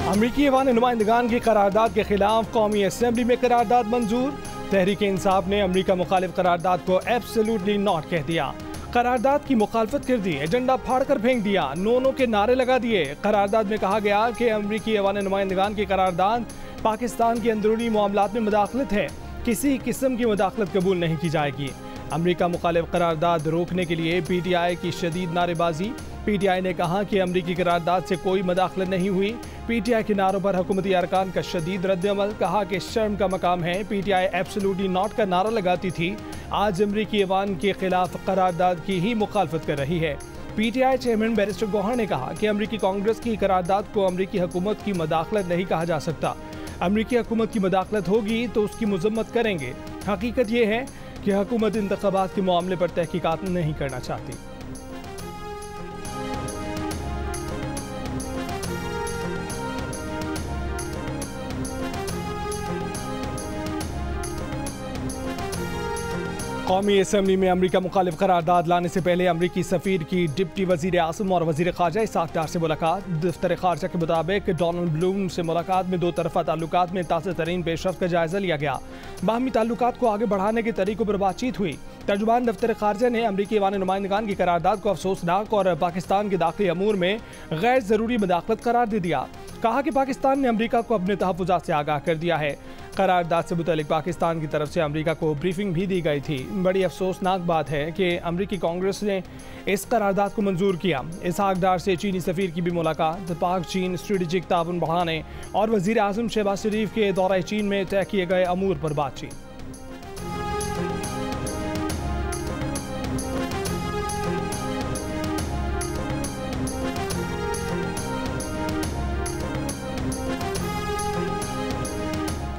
अमरीकी ऐवान नुमाइंदगान की करारदाद के खिलाफ कौमी असम्बली में करारदाद मंजूर। तहरीक इंसाफ ने अमरीका मुखालिफ करारदाद को एब्सोल्युटली नॉट कह दिया। करारदाद की मुखालफत कर दी, एजेंडा फाड़ कर फेंक दिया, नो के नारे लगा दिए। करारदाद में कहा गया कि अमरीकी ऐवान नुमाइंदगान की करारदाद पाकिस्तान के अंदरूनी मामलात में मुदाखलत है, किसी किस्म की मुदाखलत कबूल नहीं की जाएगी। अमरीका मुखालिफ करारदाद रोकने के लिए PTI की शदीद नारेबाजी। PTI ने कहा कि अमरीकी करारदाद से कोई मुदाखलत नहीं हुई। PTI के नारों पर हुकूमती अरकान का शदीद रद्द-ए-अमल। कहा कि शर्म का मकाम है, PTI एब्सोल्युटली नॉट का नारा लगाती थी, आज अमरीकी ऐवान के खिलाफ करारदाद की ही मुखालफत कर रही है। PTI चेयरमैन बैरिस्टर गौहर ने कहा कि अमरीकी कांग्रेस की करारदाद को अमरीकी हुकूमत की मुदाखलत नहीं कहा जा सकता। अमरीकी हुकूमत की मुदाखलत होगी तो उसकी मजम्मत करेंगे। हकीकत यह है कि हुकूमत इंतखाबात के मामले पर तहकीकात नहीं करना चाहती। कौमी असम्बली में अमरीका मुखालिफ करारदाद लाने से पहले अमरीकी सफीर की डिप्टी वजीर आज़म और वजीर ख़ारजा इसाक डार से मुलाकात। दफ्तर ख़ारजा के मुताबिक डोनाल्ड ब्लूम से मुलाकात में दो तरफ़ा ताल्लुकात में ताज़ा तरीन पेशरफ्त का जायजा लिया गया। बाहमी ताल्लुकात को आगे बढ़ाने के तरीकों पर बातचीत हुई। तर्जुमान दफ्तर ख़ारजा ने अमरीकी ऐवान नुमाइंदगान की करारदाद को अफसोसनाक और पाकिस्तान के दाखिली अमूर में गैर ज़रूरी मुदाखलत करार दे दिया। कहा कि पाकिस्तान ने अमरीका को अपने तहफ़्फ़ुज़ात से आगाह कर दिया है। करारदाद से मुतल्लिक़ पाकिस्तान की तरफ से अमरीका को ब्रीफिंग भी दी गई थी। बड़ी अफसोसनाक बात है कि अमरीकी कांग्रेस ने इस करारदाद को मंजूर किया। इसाक डार से चीनी सफ़ीर की भी मुलाकात। पाक चीन स्ट्रेटेजिक ताउन बढ़ाने और वज़ीर आज़म शहबाज शरीफ के दौरा चीन में तय किए गए अमूर पर बातचीत।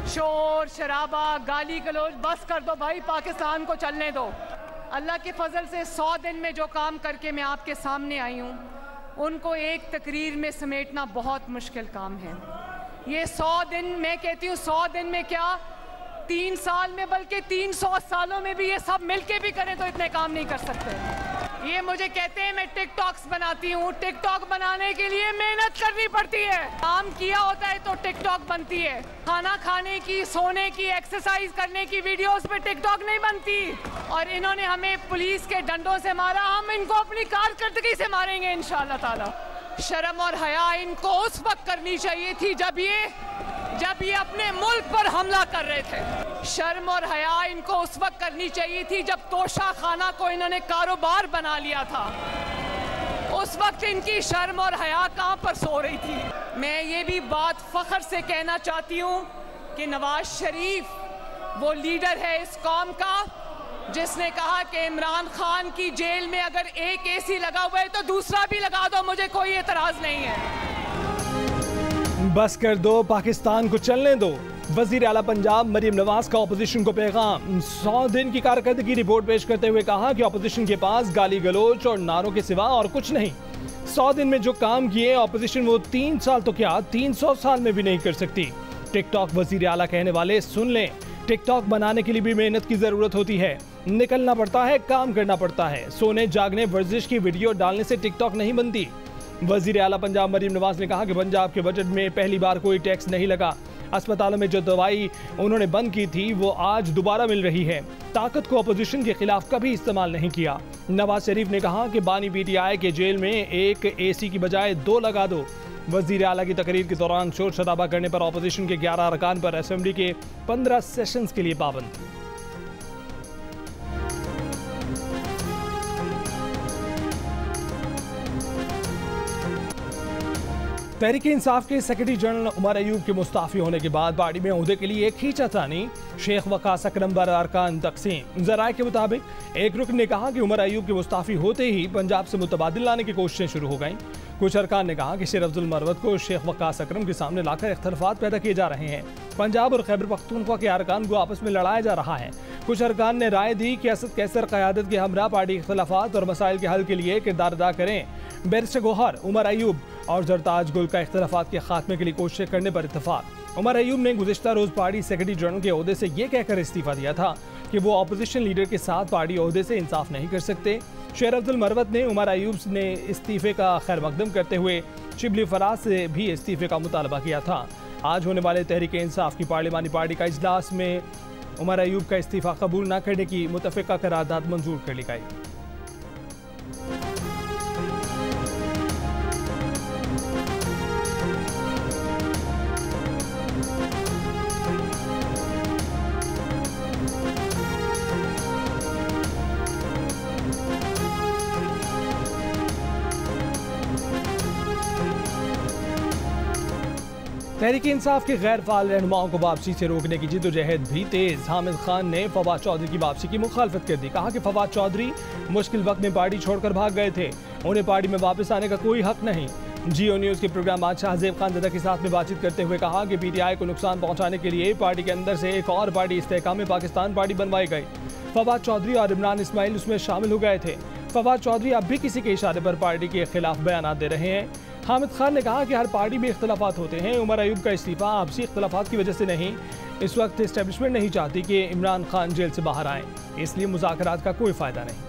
शोर शराबा गाली गलौज बस कर दो भाई, पाकिस्तान को चलने दो। अल्लाह के फजल से 100 दिन में जो काम करके मैं आपके सामने आई हूँ, उनको एक तकरीर में समेटना बहुत मुश्किल काम है। ये 100 दिन, मैं कहती हूँ 100 दिन में क्या 3 साल में, बल्कि 300 सालों में भी ये सब मिलके भी करें तो इतने काम नहीं कर सकते। ये मुझे कहते हैं मैं टिकटॉक्स बनाती हूँ। टिकटॉक बनाने के लिए मेहनत करनी पड़ती है, काम किया होता है तो टिकटॉक बनती है। खाना खाने की, सोने की, एक्सरसाइज करने की वीडियोस पे टिकटॉक नहीं बनती। और इन्होंने हमें पुलिस के डंडों से मारा, हम इनको अपनी कारकर्दगी से मारेंगे इंशाअल्लाह ताला। शर्म और हया इनको उस वक्त करनी चाहिए थी जब ये अपने मुल्क पर हमला कर रहे थे। शर्म और हया इनको उस वक्त करनी चाहिए थी जब तोशा खाना को इन्होंने कारोबार बना लिया था। उस वक्त इनकी शर्म और हया कहाँ पर सो रही थी। मैं ये भी बात फख्र से कहना चाहती हूँ कि नवाज शरीफ वो लीडर है इस कौम का जिसने कहा कि इमरान खान की जेल में अगर एक AC लगा हुआ है तो दूसरा भी लगा दो, मुझे कोई एतराज नहीं है। बस कर दो, पाकिस्तान को चलने दो। वजीर आला पंजाब मरीम नवाज का अपोजिशन को पैगाम। 100 दिन की कारकर्दगी रिपोर्ट पेश करते हुए कहा कि अपोजिशन के पास गाली गलोच और नारों के सिवा और कुछ नहीं। 100 दिन में जो काम किए अपोजिशन वो 3 साल तो क्या 300 साल में भी नहीं कर सकती। टिकटॉक वजीर आला कहने वाले सुन लें, टिकटॉक बनाने के लिए भी मेहनत की जरूरत होती है, निकलना पड़ता है, काम करना पड़ता है। सोने जागने वर्जिश की वीडियो डालने से टिकटॉक नहीं बनती। वजीर आला पंजाब मरीम नवाज ने कहा कि पंजाब के बजट में पहली बार कोई टैक्स नहीं लगा। अस्पतालों में जो दवाई उन्होंने बंद की थी वो आज दोबारा मिल रही है। ताकत को अपोजिशन के खिलाफ कभी इस्तेमाल नहीं किया। नवाज शरीफ ने कहा कि बानी PTI के जेल में एक AC की बजाय 2 लगा दो। वजीर आला की तकरीर के दौरान शोर शराबा करने पर अपोजिशन के 11 अरकान पर असेंबली के 15 सेशंस के लिए पाबंदी। तहरीक इंसाफ के सेक्रेटरी जनरल उमर अयूब के मुस्ताफी होने के बाद पार्टी में ओहदे के लिए एक खींचातानी। शेख वकास अकरम बर अरकान तकसीम। जराये के मुताबिक एक रुकन ने कहा कि उमर अयूब के मुस्ताफी होते ही पंजाब से मुतबादिल लाने की कोशिशें शुरू हो गईं। कुछ अरकान ने कहा कि शेर अब्दुल मरवत को शेख वकास अकरम के सामने लाकर इख्तलाफात पैदा किए जा रहे हैं। पंजाब और खैबर पख्तूनख्वा के अरकान को आपस में लड़ाया जा रहा है। कुछ अरकान ने राय दी कि असद कैसर क़यादत के हमरा पार्टी इख्तलाफात और मसाइल के हल के लिए किरदार अदा करें। बैरिस्टर गौहर, उमर अयूब और जरताज गुल का इख्तलाफात के खात्मे के लिए कोशिश करने पर इत्तफाक। उमर अयूब ने गुज़िश्ता रोज़ पार्टी सेक्रेटरी जनरल के ओहदे से ये कहकर इस्तीफा दिया था कि वो अपोजिशन लीडर के साथ पार्टी ओहदे से इंसाफ नहीं कर सकते। शेर अब्दुल मरवत ने उमर अयूब ने इस्तीफे का खैर मकदम करते हुए शिबली फराज से भी इस्तीफे का मुतालबा किया था। आज होने वाले तहरीक इंसाफ की पार्लिमानी पार्टी का इजलास में उमर अयूब का इस्तीफा कबूल न करने की मुतफ़िका करारदाद मंजूर कर ली गई। तहरीक इंसाफ के गैर फाल रहनुमाओं को वापसी से रोकने की जिद्दोजहद भी तेज। हामिद खान ने फवाद चौधरी की वापसी की मुखालफत कर दी। कहा कि फवाद चौधरी मुश्किल वक्त में पार्टी छोड़कर भाग गए थे, उन्हें पार्टी में वापस आने का कोई हक नहीं। जियो न्यूज़ के प्रोग्राम बादशाह ज़ेब खान ज़दा के साथ में बातचीत करते हुए कहा कि PTI को नुकसान पहुँचाने के लिए पार्टी के अंदर से एक और पार्टी इस्तेहकाम पाकिस्तान पार्टी बनवाई गई। फवाद चौधरी और इमरान इस्माइल उसमें शामिल हो गए थे। फवाद चौधरी अब भी किसी के इशारे पर पार्टी के खिलाफ बयान दे रहे हैं। हामिद खान ने कहा कि हर पार्टी में इख्तलाफात होते हैं। उमर अयूब का इस्तीफा आपसी इख्तलाफात की वजह से नहीं, इस वक्त इस्टेब्लिशमेंट नहीं चाहती कि इमरान खान जेल से बाहर आएं, इसलिए मुज़ाकरात का कोई फ़ायदा नहीं।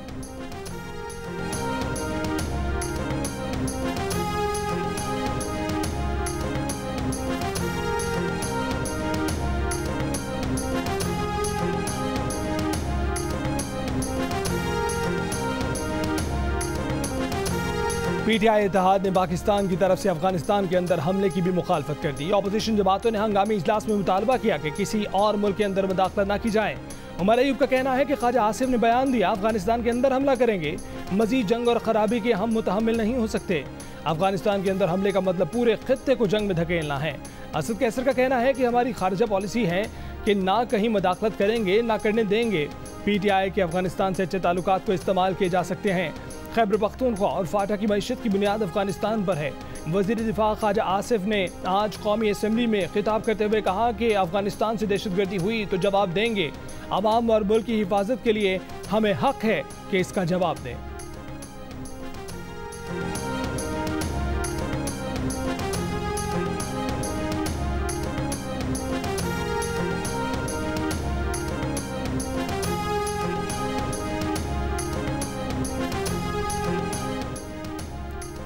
PTI इत्तेहाद ने पाकिस्तान की तरफ से अफगानिस्तान के अंदर हमले की भी मुखालफत कर दी। अपोजिशन जमातों ने हंगामी इजलास में मुतालबा किया कि किसी और मुल्क के अंदर मुदाखलत न की जाए। उमर अयूब का कहना है कि ख्वाजा आसिफ ने बयान दिया अफगानिस्तान के अंदर हमला करेंगे, मजीद जंग और खराबी के हम मुतहम्मिल नहीं हो सकते। अफगानिस्तान के अंदर हमले का मतलब पूरे खित्ते को जंग में धकेलना है। असद कैसर का कहना है कि हमारी खारजा पॉलिसी है कि ना कहीं मुदाखलत करेंगे ना करने देंगे। PTI के अफगानिस्तान से अच्छे ताल्लुकात को इस्तेमाल किए जा सकते हैं। खैबर पख्तूनख्वा और फाटा की मईशत की बुनियाद अफगानिस्तान पर है। वज़ीर दिफा ख्वाजा आसिफ ने आज कौमी असम्बली में खिताब करते हुए कहा कि अफगानिस्तान से दहशतगर्दी हुई तो जवाब देंगे। अवाम और मुल्क की हिफाजत के लिए हमें हक है कि इसका जवाब दें।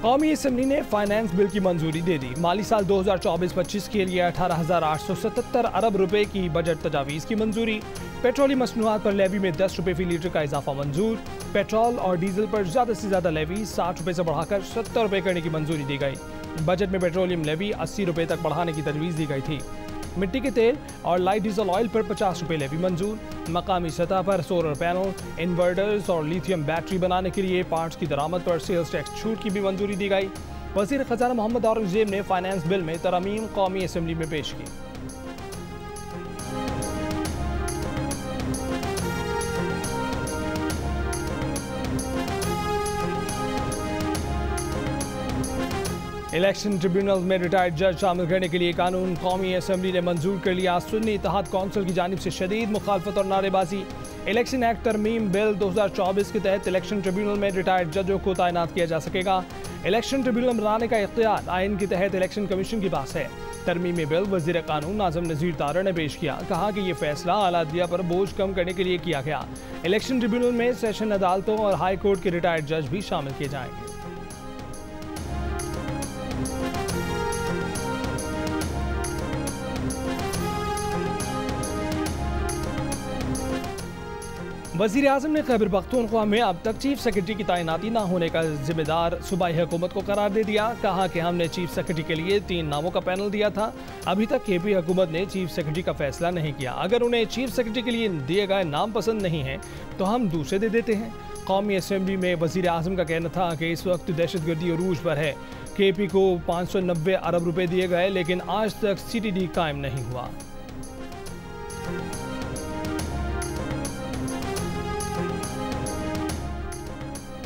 कौमी असम्बली ने फाइनेंस बिल की मंजूरी दे दी। माली साल 2024-25 के लिए 18,877 अरब रुपए की बजट तजावीज़ की मंजूरी। पेट्रोलियम मसनूआत पर लेवी में 10 रुपए फी लीटर का इजाफा मंजूर। पेट्रोल और डीजल पर ज़्यादा से ज़्यादा लेवी 60 रुपए से बढ़ाकर 70 रुपए करने की मंजूरी दी गई। बजट में पेट्रोलियम लेवी 80 रुपए तक बढ़ाने की तजवीज़ दी गई थी। मिट्टी के तेल और लाइट डीजल ऑयल पर 50 रुपए लेवी मंजूर। मकामी सतह पर सोलर पैनल, इन्वर्टर्स और लिथियम बैटरी बनाने के लिए पार्ट्स की दरामद पर सेल्स टैक्स छूट की भी मंजूरी दी गई। वज़ीर ख़ज़ाना मोहम्मद औरंगज़ेब ने फाइनेंस बिल में तरमीम कौमी असम्बली में पेश की। इलेक्शन ट्रिब्यूनल में रिटायर्ड जज शामिल करने के लिए कानून कौमी असम्बली ने मंजूर कर लिया। सुन्नी इत्तेहाद कौंसिल की जानिब से शदीद मुखालफत और नारेबाजी। इलेक्शन एक्ट तरमीम बिल 2024 के तहत इलेक्शन ट्रिब्यूनल में रिटायर्ड जजों को तैनात किया जा सकेगा। इलेक्शन ट्रिब्यूनल बनाने का इख्तियार आइन के तहत इलेक्शन कमीशन के पास है। तरमीमी बिल वज़ीर कानून नाज़िम नज़ीर तारड़ ने पेश किया। कहा कि ये फैसला आला अदलिया पर बोझ कम करने के लिए किया गया। इलेक्शन ट्रिब्यूनल में सेशन अदालतों और हाई कोर्ट के रिटायर्ड जज भी शामिल किए जाएंगे। वज़ीर आज़म ने खैबर पख्तूनख्वा में अब तक चीफ सेक्रेटरी की तैनाती न होने का जिम्मेदार सूबाई हुकूमत को करार दे दिया। कहा कि हमने चीफ सेक्रेटरी के लिए 3 नामों का पैनल दिया था, अभी तक KP हुकूमत ने चीफ सेक्रेटरी का फैसला नहीं किया। अगर उन्हें चीफ सेक्रेटरी के लिए दिए गए नाम पसंद नहीं है तो हम दूसरे दे देते हैं। कौमी असम्बली में वज़ीर आज़म का कहना था कि इस वक्त दहशतगर्दी अरूज पर है। KP को 590 अरब रुपए दिए गए, लेकिन आज तक CTD कायम नहीं हुआ।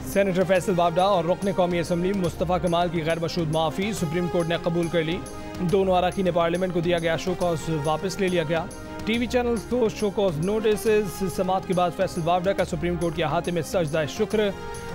सेनेटर फैसल बावडा और रुकन कौमी असम्बली मुस्तफ़ा कमाल की गैर मशरूत माफ़ी सुप्रीम कोर्ट ने कबूल कर ली। दोनों अरकान पार्लियामेंट को दिया गया शो कॉज वापस ले लिया गया। TV चैनल्स को शो कॉज नोटिस। समाअत के बाद फैसल बावडा का सुप्रीम कोर्ट के अहाते में सजदा शुक्र।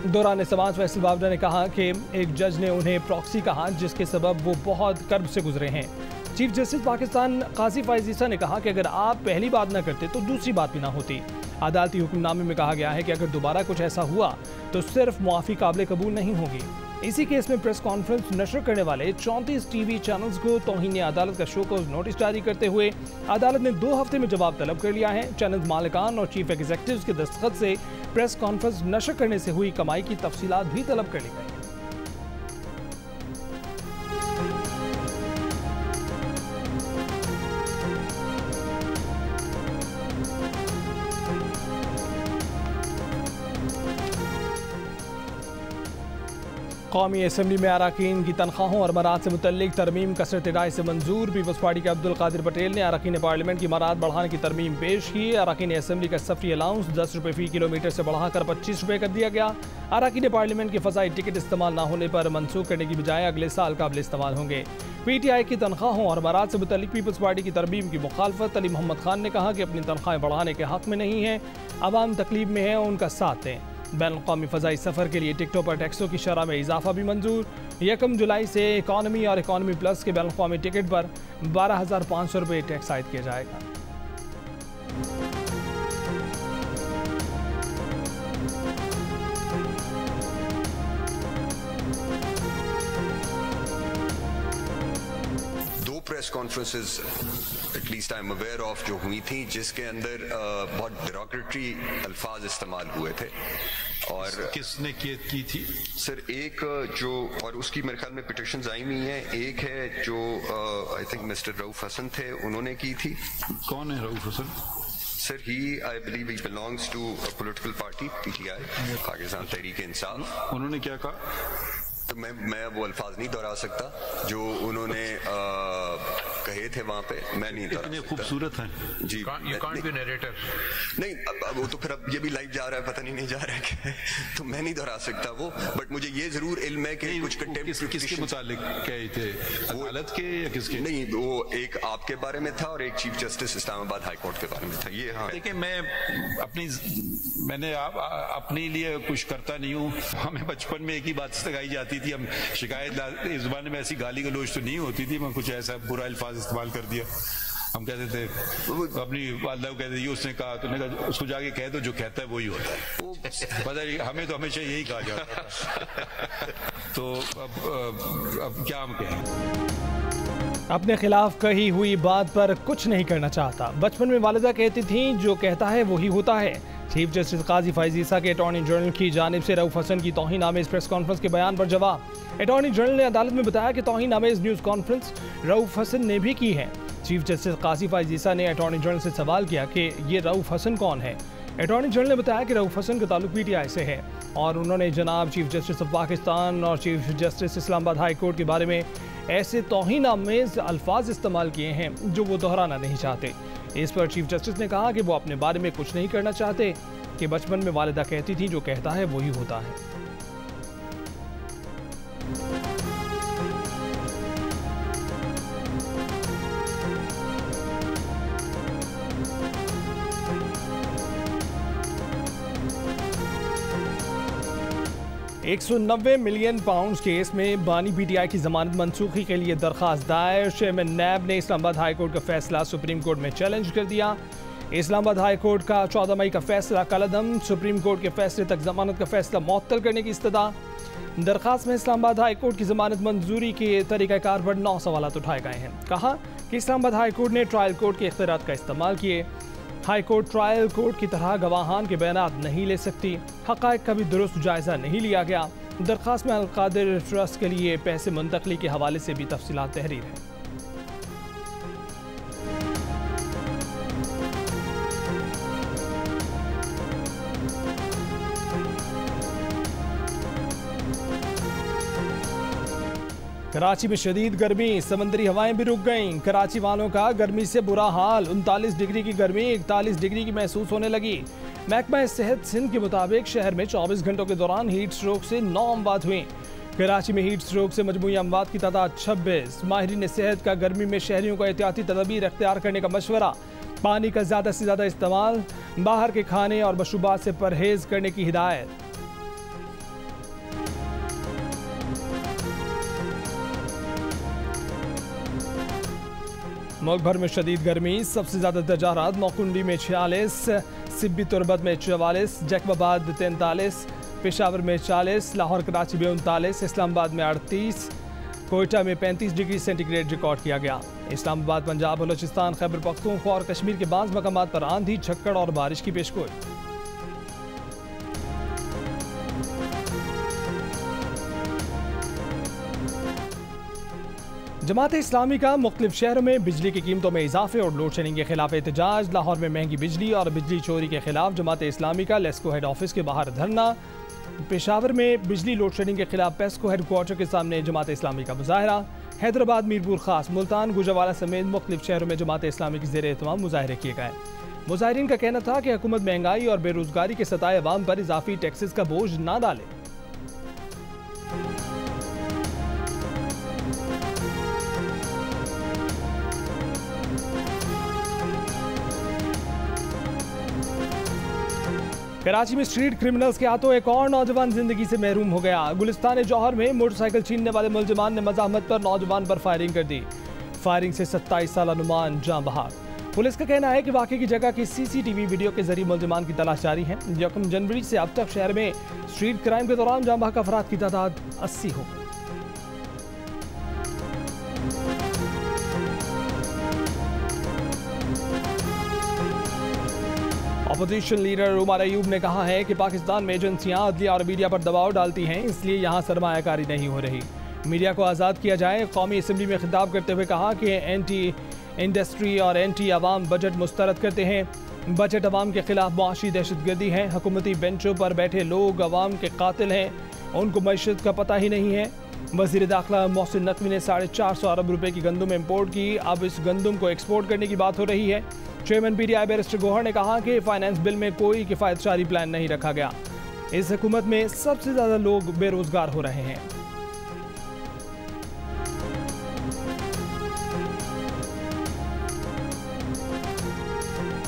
दौरान समाअत फैसल बावडा ने कहा कि एक जज ने उन्हें प्रॉक्सी कहा, जिसके सबब वो बहुत कर्ब से गुजरे हैं। चीफ जस्टिस पाकिस्तान काजी फाइज ईसा ने कहा कि अगर आप पहली बात न करते तो दूसरी बात भी ना होती। अदालती हुक्मनामे में कहा गया है कि अगर दोबारा कुछ ऐसा हुआ तो सिर्फ मुआफ़ी काबिल कबूल नहीं होगी। इसी केस में प्रेस कॉन्फ्रेंस नशर करने वाले 34 टीवी चैनल्स को तौहीन अदालत का शोकॉज नोटिस जारी करते हुए अदालत ने 2 हफ्ते में जवाब तलब कर लिया है। चैनल मालिकान और चीफ एग्जीक्यूटिव्स के दस्तखत से प्रेस कॉन्फ्रेंस नशर करने से हुई कमाई की तफसीलात भी तलब कर ली गई। कौमी असम्बली में अरकान की तनख्वाहों और मराद से मुतल्लिक तरमीम कसरत राय से मंजूर। पीपल्स पार्टी के अब्दुल कादिर पटेल ने अरकान पार्लियामेंट की मराद बढ़ाने की तरमीम पेश की। अरकान असम्बली का सफरी अलाउंस 10 रुपये फ़ी किलोमीटर से बढ़ाकर 25 रुपये कर दिया गया। अरकान पार्लियामेंट के फ़ज़ाई टिकट इस्तेमाल न होने पर मनसूख करने की बजाय अगले साल काबिल इस्तेमाल होंगे। PTI की तनख्वाहों और मराद से मुतल्लिक पीपल्स पार्टी की तरमीम की मुखालफत। अली मोहम्मद खान ने कहा कि अपनी तनख्वाहें बढ़ाने के हक़ में नहीं है, अवाम तकलीफ में है, उनका साथ दें। बैनुल-अक़वामी फ़ज़ाई सफ़र के लिए टिकटों पर टैक्सों की शरह में इजाफा भी मंजूर। 1 जुलाई से इकॉनमी और इकॉनमी प्लस के बैनुल-अक़वामी टिकट पर 12,500 रुपये टैक्स आयद किया जाएगा। Press conferences at least I am aware of जो हुई थी जिसके अंदर बहुत डेरोगेटरी अल्फाज इस्तेमाल हुए थे। और किसने की थी सर? एक जो, और उसकी मेरे ख्याल में पिटिशंस आई हुई हैं। एक है जो I think mister Rauf Hasan थे, उन्होंने की थी। कौन है Rauf Hasan? Sir I believe he belongs to a political party PTI, Pakistan Tehreek-e-Insaf. उन्होंने क्या कहा? तो मैं वो अल्फाज नहीं दोहरा सकता जो उन्होंने कहे थे वहां पे। मैं नहीं दोहरा सकता। खूबसूरत हैं जी। You can't be narrator. नहीं, वो तो फिर अब ये भी लाइव जा रहा है, पता नहीं जा रहा है क्या, तो मैं नहीं दोहरा सकता वो। बट मुझे ये जरूर इल्म है कि कुछ किसके मुतालिक कहे थे? अदालत के या किसके? नहीं, वो एक आपके बारे में था और एक chief justice Islamabad high court के बारे में था। ये हाँ, देखिए मैंने अपने लिए कुछ करता नहीं हूँ। हमें बचपन में एक ही बात सिखाई जाती थी, हम शिकायत, इस ज़माने में ऐसी गाली गलौज तो नहीं होती थी, मैं कुछ ऐसा बुरा अल्फाज इस्तेमाल कर दिया। हम कहते थे, अपनी वालिदा को कहते थे, उसने कहा, तूने कहा उसको जाके कह दो, जो कहता है वही होता है। पता नहीं, हमें तो हमेशा यही कहा जाता था। तो अब क्या हम कहें? अपने खिलाफ कही हुई बात पर कुछ नहीं करना चाहता। बचपन में वालिदा कहती थी, जो कहता है वही होता है। चीफ जस्टिस काजी फैज़ ईसा के अटॉर्नी जनरल की जानिब से रऊफ हसन की तौहीन आमेज़ प्रेस कॉन्फ्रेंस के बयान पर जवाब। अटॉर्नी जनरल ने अदालत में बताया कि तौहीन आमेज़ न्यूज़ कॉन्फ्रेंस रऊफ हसन ने भी की है। चीफ जस्टिस काजी फैज़ ईसा ने अटॉर्नी जनरल से सवाल किया कि ये रऊफ हसन कौन है। अटॉर्नी जनरल ने बताया कि रऊफ हसन का ताल्लुक PTI से है और उन्होंने जनाब चीफ जस्टिस ऑफ पाकिस्तान और chief justice Islamabad high court के बारे में ऐसे तौहीन आमेज़ अल्फाज इस्तेमाल किए हैं जो वो दोहराना नहीं चाहते। इस पर चीफ जस्टिस ने कहा कि वो अपने बारे में कुछ नहीं करना चाहते, कि बचपन में वालिदा कहती थी, जो कहता है वही होता है। 190 मिलियन पाउंड केस में बानी PTI की जमानत मनसूखी के लिए दरख्वास्त दायर। चेयरमैन नैब ने इस्लामाबाद हाई कोर्ट का फैसला सुप्रीम कोर्ट में चैलेंज कर दिया। इस्लामाबाद हाई कोर्ट का 14 मई का फैसला कलअदम। सुप्रीम कोर्ट के फैसले तक जमानत का फैसला मुअत्तल करने की इस्तदा। दरख्वास्त में इस्लामाबाद हाई कोर्ट की जमानत मंजूरी के तरीक़ाकार पर 9 सवाल उठाए गए हैं। कहा कि इस्लामाबाद हाई कोर्ट ने ट्रायल कोर्ट के इख्तियारात का इस्तेमाल किए। हाई कोर्ट ट्रायल कोर्ट की तरह गवाहान के बयानात नहीं ले सकती। हक़ाइक़ का भी दुरुस्त जायज़ा नहीं लिया गया। दरख्वास्त में अल-कादिर ट्रस्ट के लिए पैसे मुंतकली के हवाले से भी तफसीलात तहरीर है। कराची में शदीद गर्मी, समंदरी हवाएं भी रुक गईं। कराची वालों का गर्मी से बुरा हाल। 39 डिग्री की गर्मी 41 डिग्री की महसूस होने लगी। महकमा सेहत सिंध के मुताबिक शहर में 24 घंटों के दौरान हीट स्ट्रोक से 9 अमवात हुई। कराची में हीट स्ट्रोक से मजमूई अमवात की तादाद 26। माहिरीन सेहत का गर्मी में शहरियों को एहतियाती तदबीर अख्तियार करने का मशवरा। पानी का ज़्यादा से ज़्यादा इस्तेमाल, बाहर के खाने और मशरूबात से परहेज करने की हिदायत। मुल्क भर में शदीद गर्मी। सबसे ज़्यादा दर्जात नौकुंडी में 46, सिब्बी तुरबत में 44, जैकबाबाद 43, पेशावर में 40, लाहौर कराची में 39, इस्लामाबाद में 38, कोयटा में 35 डिग्री सेंटीग्रेड रिकॉर्ड किया गया। इस्लामाबाद, पंजाब, बलोचिस्तान, खैबर पख्तूनख्वा और कश्मीर के बाज़ मकामात पर आंधी, झक्कड़ और बारिश की पेशगोई। जमात इस्लामी का मुख्तलिफ शहरों में बिजली की कीमतों में इजाफे और लोड शेडिंग के खिलाफ एहतजाज। लाहौर में महंगी बिजली और बिजली चोरी के खिलाफ जमात इस्लामी का लेस्को हेड ऑफिस के बाहर धरना। पेशावर में बिजली लोड शेडिंग के खिलाफ पेस्को हेड क्वार्टर के सामने जमात इस्लामी का मुजाहरा। हैदराबाद, मीरपुर खास, मुल्तान, गुजरावाला समेत मुख्तलिफ शहरों में जमात इस्लामी की ज़ेर एहतमाम मुजाहरे किए गए। मुजाहिरीन का कहना था कि हुकूमत महंगाई और बेरोजगारी के सताए अवाम पर इजाफी टैक्सेस का बोझ ना डाले। कराची में स्ट्रीट क्रिमिनल्स के हाथों एक और नौजवान जिंदगी से महरूम हो गया। गुलिस्तान जौहर में मोटरसाइकिल छीनने वाले मुलजमान ने मज़ाहमत पर नौजवान पर फायरिंग कर दी। फायरिंग से 27 साला नुमान जान बहार। पुलिस का कहना है कि वाक़े की जगह की CCTV वीडियो के जरिए मुलजमान की तलाश जारी है। 1 जनवरी से अब तक शहर में स्ट्रीट क्राइम के दौरान जान बहक अफराद की तादाद 80 हो गई। अपोजिशन लीडर उमर अयूब ने कहा है कि पाकिस्तान में एजेंसियां अदलिया और मीडिया पर दबाव डालती हैं, इसलिए यहां सरमायाकारी नहीं हो रही। मीडिया को आज़ाद किया जाए। कौमी असम्बली में खिताब करते हुए कहा कि एंटी इंडस्ट्री और एंटी अवाम बजट मुस्तरद करते हैं। बजट अवाम के खिलाफ मुआशी दहशतगर्दी है। हुकूमती बेंचों पर बैठे लोग अवाम के कातिल हैं, उनको मैशत का पता ही नहीं है। वज़ीर दाखिला मोहसिन नकवी ने 450 अरब रुपए की गंदम इम्पोर्ट की। अब इस गंदम को एक्सपोर्ट करने की बात हो रही है। चेयरमैन PTI बैरिस्टर गौहर ने कहा कि फाइनेंस बिल में कोई किफ़ायतशारी प्लान नहीं रखा गया। इस हुकूमत में सबसे ज़्यादा लोग बेरोजगार हो रहे हैं।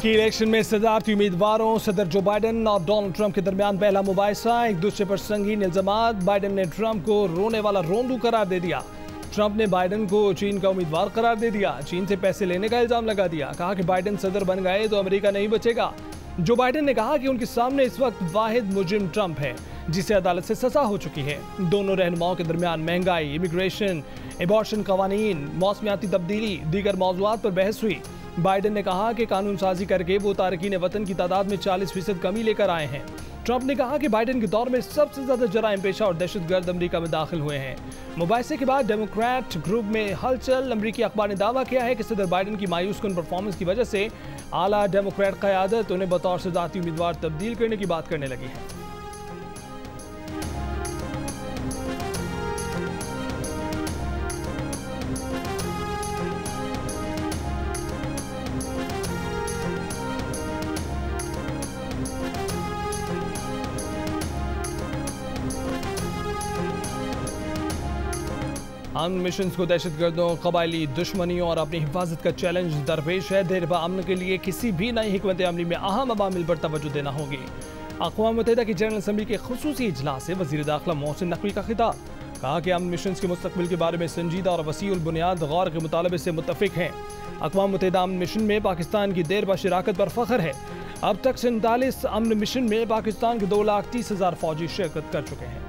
की इलेक्शन में सदारती उम्मीदवारों सदर जो बाइडन और डोनाल्ड ट्रंप के दरमियान पहला मुबाहिसा। एक दूसरे पर संगीन इल्जामात। बाइडन ने ट्रंप को रोने वाला रोंदू करार दे दिया। ट्रंप ने बाइडन को चीन का उम्मीदवार करार दे दिया। चीन से पैसे लेने का इल्जाम लगा दिया। कहा कि बाइडन सदर बन गए तो अमेरिका नहीं बचेगा। जो बाइडन ने कहा कि उनके सामने इस वक्त वाहिद मुजरिम ट्रंप है, जिसे अदालत से सजा हो चुकी है। दोनों रहनुमाओं के दरमियान महंगाई, इमिग्रेशन, एबॉर्शन कवानीन, मौसमियाती तब्दीली, दीगर मौज़ूआत पर बहस हुई। बाइडन ने कहा कि कानून साजी करके वो तारकीन वतन की तादाद में 40% कमी लेकर आए हैं। ट्रंप ने कहा कि बाइडन के दौर में सबसे ज्यादा जराइम पेशा और दहशतगर्द अमेरिका में दाखिल हुए हैं। मुबाहिसे के बाद डेमोक्रेट ग्रुप में हलचल। अमेरिकी अखबार ने दावा किया है कि सदर बाइडन की मायूसकुन परफॉर्मेंस की वजह से आला डेमोक्रेट क़यादत उन्हें बतौर सदारती उम्मीदवार तब्दील करने की बात करने लगी है। अमन मिशन को दहशतगर्दों, कबायली दुश्मनियों और अपनी हिफाजत का चैलेंज दरपेश है। देर बा अमन के लिए किसी भी नई हिकमत अमली में अहम अवामिल पर तवज्जो देना होगी। अक़वाम मुत्तहिदा की जनरल असम्बली के खुसूसी इजलास से वज़ीर दाखिला मोहसिन नकवी का खिताब। कहा कि अमन मिशन के मुस्तकबिल के बारे में संजीदा और वसीउल बुनियाद गौर के मुतालबे से मुत्तफिक हैं। अक़वाम मुत्तहिदा अमन मिशन में पाकिस्तान की देर बा शिराकत पर फ़ख्र है। अब तक 47 अमन मिशन में पाकिस्तान के 2,30,000 फ़ौजी शिरकत कर चुके हैं।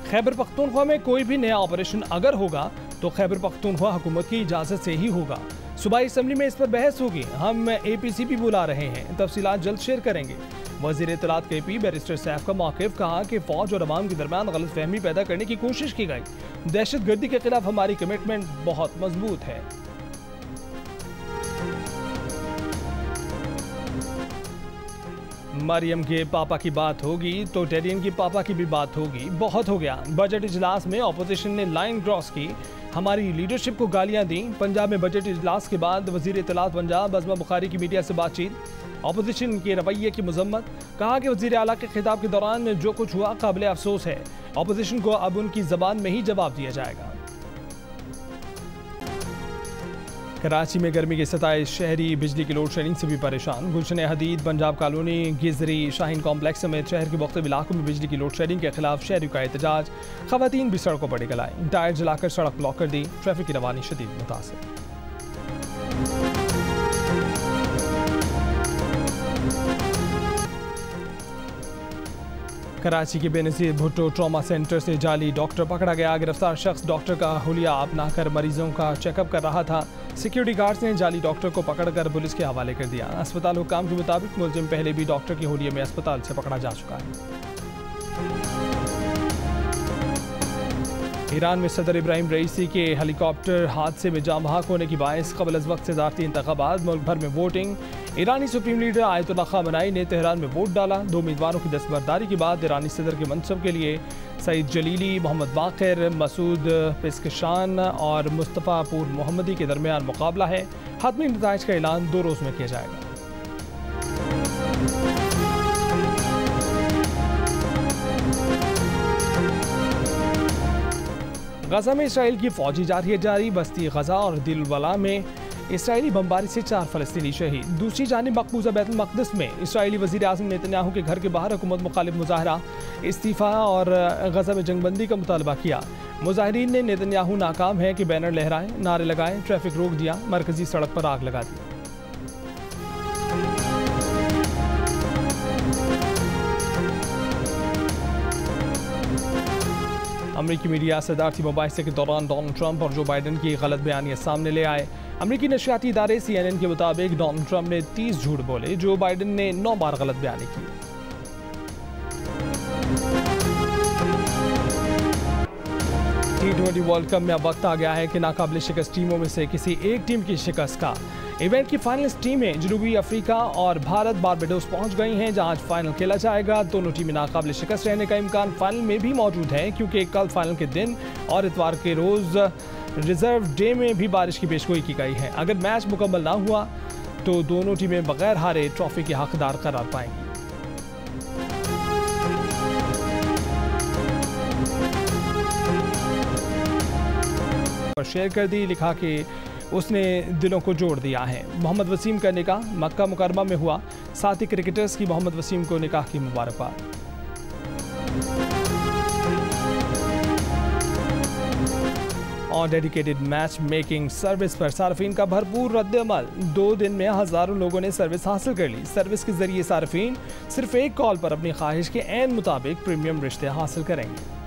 खैबर पख्तूनख्वा में कोई भी नया ऑपरेशन अगर होगा तो खैबर पख्तूनख्वा हुकूमत की इजाज़त से ही होगा। सूबाई असम्बली में इस पर बहस होगी। हम APC भी बुला रहे हैं, तफसीलात जल्द शेयर करेंगे। वज़ीर इत्तलात KP बैरिस्टर सैफ का मौक़िफ़। कहा कि फ़ौज और अवाम के दरमियान गलत फहमी पैदा करने की कोशिश की गई। दहशत गर्दी के खिलाफ हमारी कमिटमेंट बहुत मजबूत है। मरियम के पापा की बात होगी तो टेरियन की पापा की भी बात होगी। बहुत हो गया। बजट इजलास में अपोजिशन ने लाइन क्रॉस की, हमारी लीडरशिप को गालियां दी। पंजाब में बजट इजलास के बाद वज़ीर इत्तलात पंजाब अज़मा बुखारी की मीडिया से बातचीत। अपोजिशन के रवैये की मजम्मत। कहा कि वज़ीर आला के खिताब के दौरान जो कुछ हुआ काबिल अफसोस है। अपोजिशन को अब उनकी ज़बान में ही जवाब दिया जाएगा। कराची में गर्मी के सताए शहरी बिजली की लोड शेडिंग से भी परेशान। गुलशन हदीद, पंजाब कॉलोनी, गिजरी, शाहीन कॉम्प्लेक्स समेत शहर के मुख्तलिफ इलाकों में बिजली की लोड शेडिंग के खिलाफ शहरियों का एहतजाज। खवातीन भी सड़कों पर निकल आए, टायर जलाकर सड़क ब्लॉक कर दी। ट्रैफिक की रवानी शदीद मुतासिर। कराची के बेनज़ीर भुट्टो ट्रॉमा सेंटर से जाली डॉक्टर पकड़ा गया। गिरफ्तार शख्स डॉक्टर का हुलिया अपनाकर मरीजों का चेकअप कर रहा था। सिक्योरिटी गार्ड्स ने जाली डॉक्टर को पकड़कर पुलिस के हवाले कर दिया। अस्पताल हुक्काम के मुताबिक मुलजिम पहले भी डॉक्टर के हुलिये में अस्पताल से पकड़ा जा चुका है। ईरान में सदर इब्राहिम रईसी के हेलीकॉप्टर हादसे में जाँ बहक होने की बायस कबल अज़ वक्त सदारती इंतखाबात, मुल्क भर में वोटिंग। ईरानी सुप्रीम लीडर आयतुल्लाह ख़ामेनी ने तेहरान में वोट डाला। 2 उम्मीदवारों की दस्तबरदारी के बाद ईरानी सदर के मनसब के लिए सईद जलीली, मोहम्मद बाक़िर, मसूद पेस्कशान और मुस्तफ़ा पूर मोहम्मदी के दरमियान मुकाबला है। हतमी नताइज का ऐलान 2 रोज़ में किया जाएगा। गजा में इसराइल की फौजी जारी बस्ती गजा और दिलवला में इसराइली बमबारी से 4 फ़लस्तीनी शहीद। दूसरी जानिब मकबूजा बैतुल मक़दिस में इसराइली वज़ीर आज़म नेतन्याहू के घर के बाहर हुकूमत मुखालिफ मुजाहरा, इस्तीफ़ा और गजा में जंगबंदी का मुतालबा किया। मुजाहिरीन ने नेतन्याहू नाकाम है कि बैनर लहराएं, नारे लगाएं, ट्रैफिक रोक दिया, मरकजी सड़क पर आग लगा दी। अमरीकी मीडिया सदारती मुबाहिसे के दौरान डोनाल्ड ट्रंप और जो बाइडन की गलत बयानियाँ सामने ले आए। अमरीकी नशियाती इदारे CNN के मुताबिक डोनाल्ड ट्रंप ने 30 झूठ बोले, जो बाइडन ने 9 बार गलत बयानी की। T20 वर्ल्ड कप में अब वक्त आ गया है कि नाकाबिल शिकस्त टीमों में से किसी एक टीम की शिकस्त का। इवेंट की फाइनलिस्ट टीमें जनूबी अफ्रीका और भारत बारबाडोस पहुंच गई हैं, जहां आज फाइनल खेला जाएगा। दोनों टीमें नाकाबिल शिकस्त रहने का इम्कान फाइनल में भी मौजूद है, क्योंकि कल फाइनल के दिन और इतवार के रोज़ रिजर्व डे में भी बारिश की पेशगोई की गई है। अगर मैच मुकम्मल ना हुआ तो दोनों टीमें बगैर हारे ट्रॉफी के हकदार करार पाएंगी। शेयर कर दी, लिखा कि उसने दिलों को जोड़ दिया है। मोहम्मद वसीम का निकाह मक्का मुकरमा में हुआ। साथ ही क्रिकेटर्स की मोहम्मद वसीम को निकाह की मुबारकबाद। और डेडिकेटेड मैच मेकिंग सर्विस पर सार्फिन का भरपूर रद्द-ए-अमल। 2 दिन में हज़ारों लोगों ने सर्विस हासिल कर ली। सर्विस के जरिए सार्फिन सिर्फ एक कॉल पर अपनी ख्वाहिश के ऐन मुताबिक प्रीमियम रिश्ते हासिल करेंगे।